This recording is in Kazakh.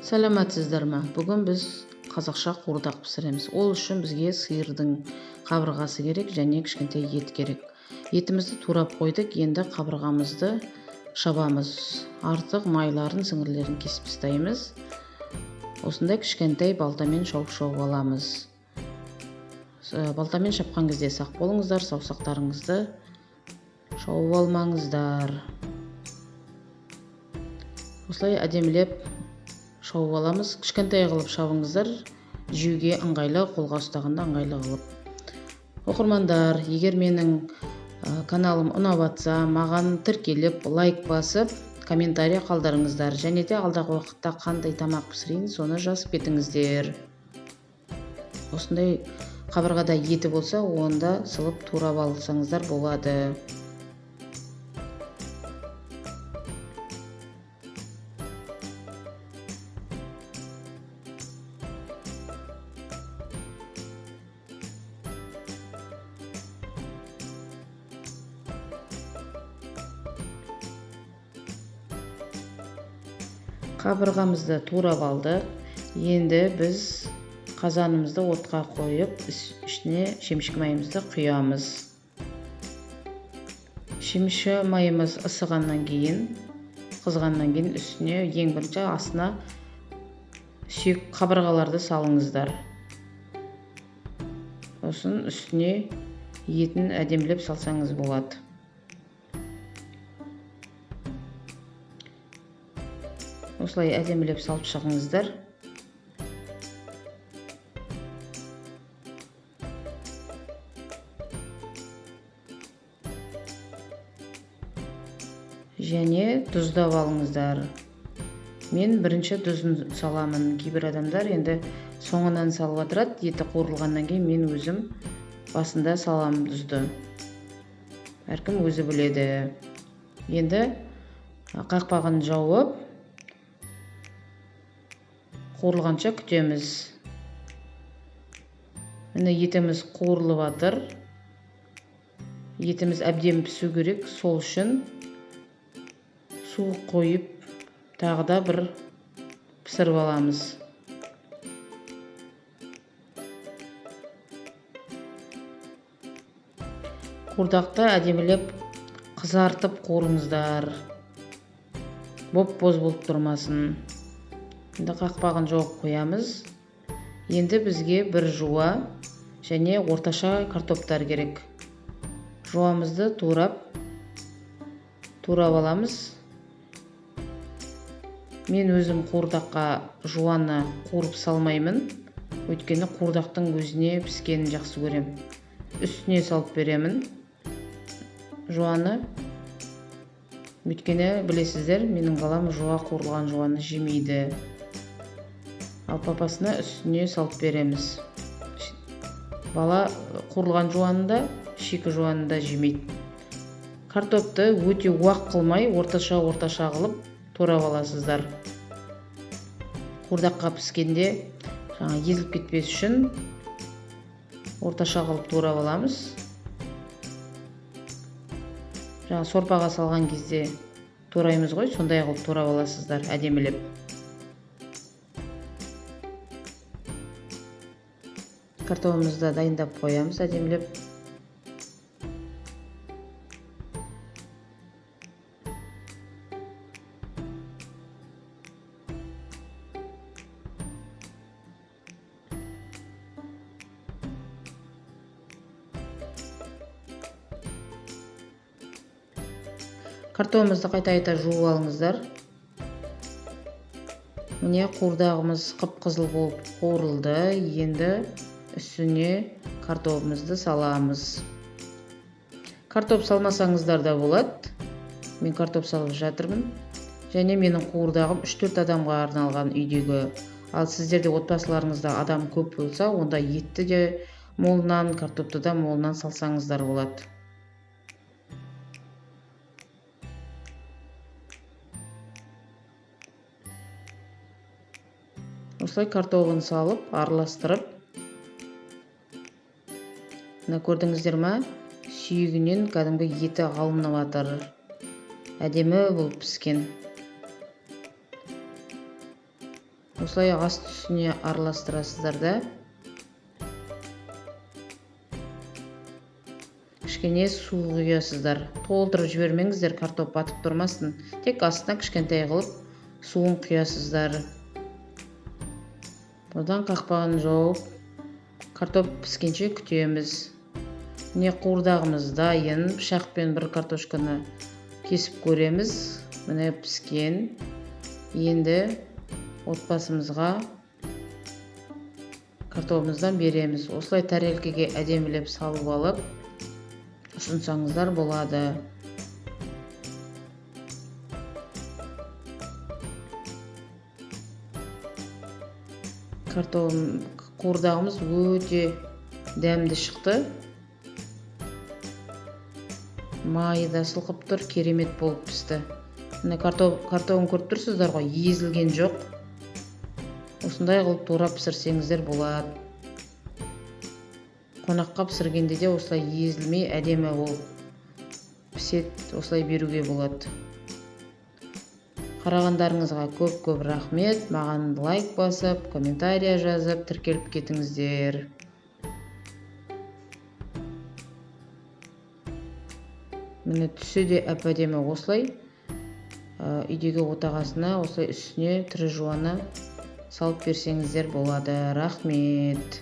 Саламатсыздар ма? Бүгін біз қазақша қуырдақ пісіреміз. Ол үшін бізге сиырдың қабырғасы керек және кішкентай ет керек. Етімізді турап қойдық, енді қабырғамызды шабамыз. Артық майларын, сіңірлерін кесіп тастаймыз. Осындай кішкентай балтамен шауып аламыз. Балтамен шапқан кезде сақ болыңыздар, саусақтарыңызды шауып алмаңыздар. Осылай әдемілеп шауып аламыз. Кішкентай қылып шабыңыздар, жеуге ыңғайлы, қолға ұстағанда ыңғайлы қылып. Оқырмандар, егер менің каналым ұнап жатса, маған тіркеліп, лайк басып, комментарий қалдырыңыздар. Және де алдағы уақытта қандай тамақ пісірейін, соны жазып кетіңіздер. Осындай қабырғада еті болса, онда сылып турап алсаңыздар болады. Қабырғамызды турап алдық. Енді біз қазанымызды отқа қойып, ішіне шемшік майымызды құямыз. Шемшік майымыз ысығаннан кейін, қызғаннан кейін үстіне ең бірінші астына сүйек қабырғаларды салыңыздар. Осын үстіне етін әдемілеп салсаңыз болады. Осылай әдемілеп салып шығыңыздар. Және тұздап алыңыздар. Мен бірінші тұзын саламын. Кейбір адамдар енді соңынан салып отырады. Еті қуырылғаннан кейін мен өзім басында саламын тұзды. Әркім өзі біледі. Енді қақпағын жауып, қуырылғанша күтеміз. Міне етіміз қуырылып жатыр. Етіміз әбден пісу керек. Сол үшін су қойып, тағы да бір пісіріп аламыз. Қуырдақты әдемілеп қызартып қуырыңыздар. Боп-боз болып тұрмасын. Енді қақпағын жауып қоямыз. Енді бізге бір жуа және орташа картоптар керек. Жуамызды турап аламыз. Мен өзім қуырдаққа жуаны қуырып салмаймын. Өйткені қуырдақтың өзіне піскенін жақсы көрем. Үстіне салып беремін жуаны. Өйткені білесіздер, менің балам жуа қуырылған жуаны жемейді. Ал папасына үстіне салып береміз. Бала қуырылған жуанында, шикі жуанында жемейді. Картопты өте уақ қылмай, орташа қылып турап аласыздар. Қуырдаққа піскенде езіліп кетпес үшін орташа қылып турап аламыз. Сорпаға салған кезде тураймыз ғой, сондай қылып турап аласыздар, әдемілеп. Картопымызды дайындап қоямыз, әдемілеп. Картопымызды қайта жуып алыңыздар. Міне қуырдағымыз қып-қызыл болып қуырылды. Енді үстіне картопымызды саламыз. Картоп салмасаңыздар да болады. Мен картоп салып жатырмын. Және менің қуырдағым 3-4 адамға арналған үйдегі. Ал сіздерде отбасыларыңызда адам көп болса, онда етті де молынан, картопты да молынан салсаңыздар болады. Осылай картопын салып, араластырып. Көрдіңіздер ма? Сүйегінен кәдімгі еті алынып жатыр. Әдемі болып піскен. Осылай аст үстіне араластырасыздар да. Кішкене су құясыздар. Толтырып жібермеңіздер, картоп батып тұрмасын. Тек астына кішкентай қылып суын құясыздар. Одан қақпағын жауып, картоп піскенше күтеміз. Міне қуырдағымыз дайын. Пышақпен бір картошканы кесіп көреміз. Міне піскен. Енді отбасымызға картопымыздан береміз. Осылай тәрелкеге әдемілеп салып алып, ұсынсаңыздар болады. Қуырдағымыз өте дәмді шықты. Майы да сылқып тұр, керемет болып пісті. Міне картоғын көріп тұрсыздар ғой, езілген жоқ. Осындай қылып тура пісірсеңіздер болады. Қонаққа пісіргенде де осылай езілмей әдемі болып пісет, осылай беруге болады. Қарағандарыңызға көп рахмет. Маған лайк басып, комментария жазып, тіркеліп кетіңіздер. Міне түсі де әп-әдемі. Осылай үйдегі отағасына, осылай үстіне тірі жуаны салып берсеңіздер болады. Рахмет.